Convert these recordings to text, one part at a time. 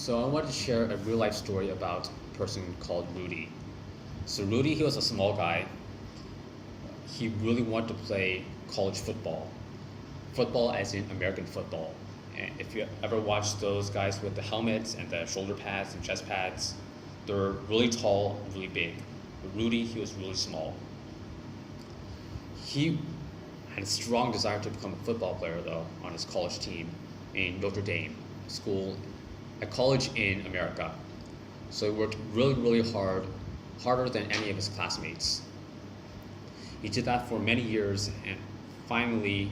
So I wanted to share a real life story about a person called Rudy. So Rudy, he was a small guy. He really wanted to play college football. Football as in American football. And if you ever watch those guys with the helmets and the shoulder pads and chest pads, they're really tall, really big. But Rudy, he was really small. He had a strong desire to become a football player though on his college team in Notre Dame school, a college in America. So he worked really, really hard, harder than any of his classmates. He did that for many years, and finally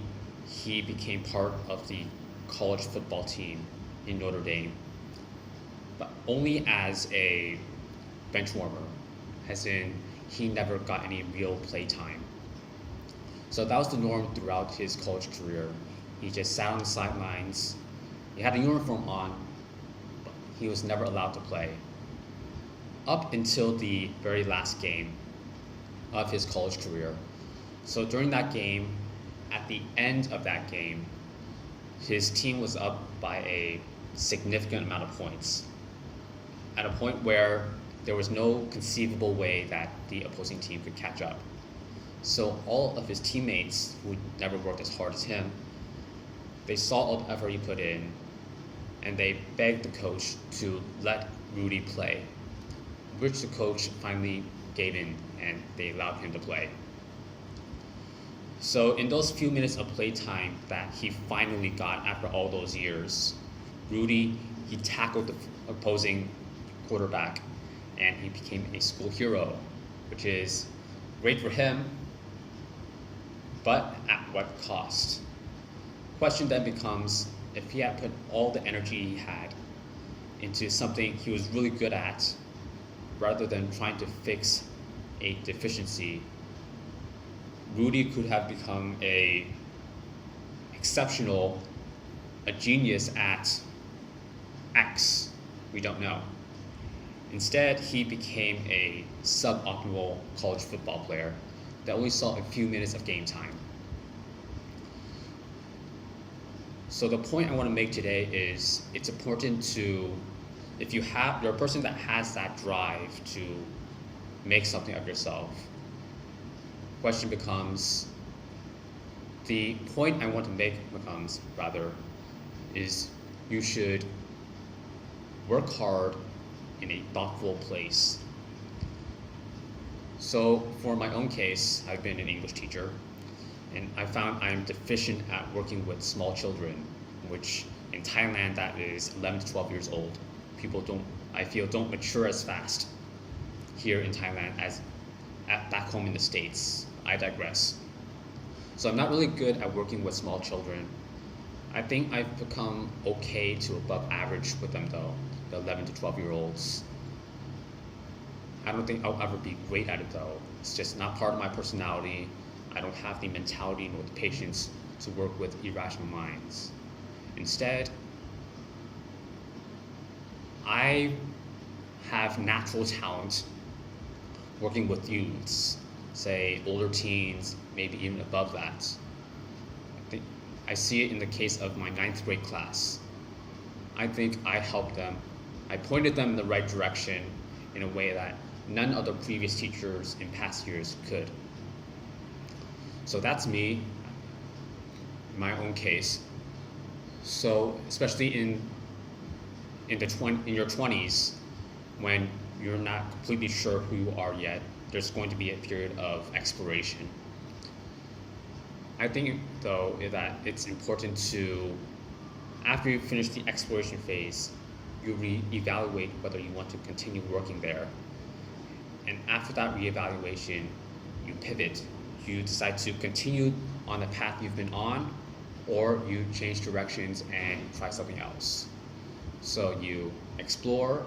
he became part of the college football team in Notre Dame, but only as a bench warmer, as in he never got any real play time. So that was the norm throughout his college career. He just sat on the sidelines. He had a uniform on, but he was never allowed to play. Up until the very last game of his college career. So during that game, at the end of that game, his team was up by a significant amount of points, at a point where there was no conceivable way that the opposing team could catch up. So all of his teammates, who never worked as hard as him, they saw all the effort he put in, and they begged the coach to let Rudy play, which the coach finally gave in, and they allowed him to play. So in those few minutes of playtime that he finally got after all those years, Rudy, he tackled the opposing quarterback, and he became a school hero, which is great for him, but at what cost? Question then becomes, if he had put all the energy he had into something he was really good at, rather than trying to fix a deficiency, Rudy could have become a genius at X. We don't know. Instead, he became a suboptimal college football player that only saw a few minutes of game time. So the point I want to make today is it's important to, if you're a person that has that drive to make something of yourself, question becomes, the point I want to make becomes, rather, is you should work hard in a thoughtful place. So for my own case, I've been an English teacher, and I found I'm deficient at working with small children, which in Thailand that is 11 to 12 years old. People don't mature as fast here in Thailand as back home in the States. I digress. So I'm not really good at working with small children. I think I've become okay to above average with them though, the 11 to 12-year-olds. I don't think I'll ever be great at it though. It's just not part of my personality. I don't have the mentality nor the patience to work with irrational minds. Instead, I have natural talent working with youths, say older teens, maybe even above that. I see it in the case of my 9th grade class. I think I helped them. I pointed them in the right direction in a way that none of the previous teachers in past years could. So that's me, in my own case. So especially in your 20s, when you're not completely sure who you are yet, there's going to be a period of exploration. I think though that it's important to, after you finish the exploration phase, you reevaluate whether you want to continue working there. And after that reevaluation, you pivot. You decide to continue on the path you've been on, or you change directions and try something else. So you explore,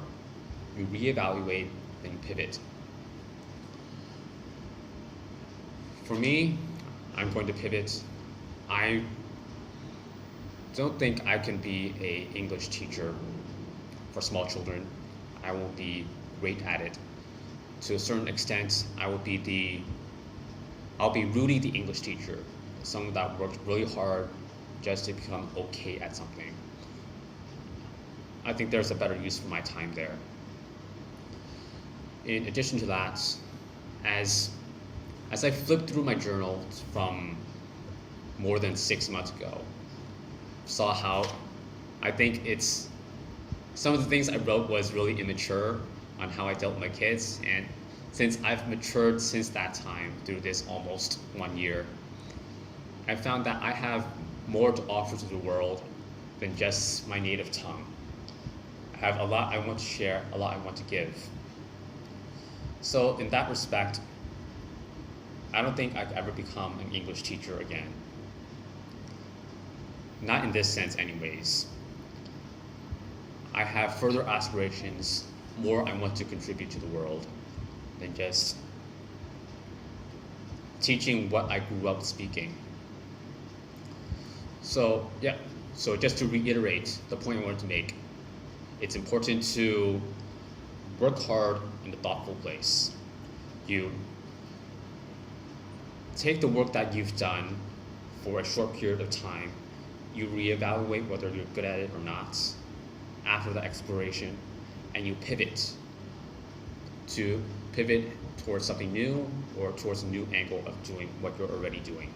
you reevaluate, then you pivot. For me, I'm going to pivot. I don't think I can be an English teacher for small children. I won't be great at it. To a certain extent, I'll be Rudy the English teacher, someone that worked really hard just to become okay at something. I think there's a better use for my time there. In addition to that, as I flipped through my journal from more than 6 months ago, saw how I think it's some of the things I wrote was really immature on how I dealt with my kids, and since I've matured since that time through this almost 1 year, I found that I have more to offer to the world than just my native tongue. I have a lot I want to share, a lot I want to give. So in that respect, I don't think I could ever become an English teacher again. Not in this sense anyways. I have further aspirations, more I want to contribute to the world than just teaching what I grew up speaking. So yeah, so just to reiterate the point I wanted to make, it's important to work hard in a thoughtful place. You take the work that you've done for a short period of time, you reevaluate whether you're good at it or not after the exploration, and you pivot towards something new or towards a new angle of doing what you're already doing.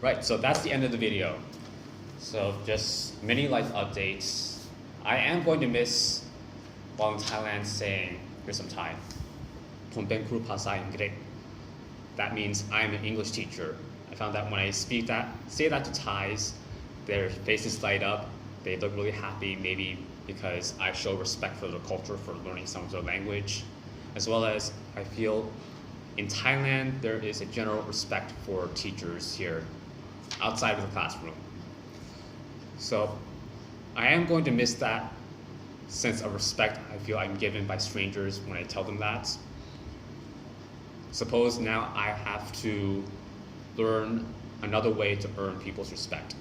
Right, so that's the end of the video. So just mini life updates. I am going to miss while in Thailand saying, here's some Thai. ผมเป็นครูภาษาอังกฤษ. That means I'm an English teacher. I found that when I say that to Thais, their faces light up. They look really happy, maybe because I show respect for their culture, for learning some of their language, as well as I feel in Thailand there is a general respect for teachers here outside of the classroom. So I am going to miss that sense of respect I feel I'm given by strangers when I tell them that. Suppose now I have to learn another way to earn people's respect.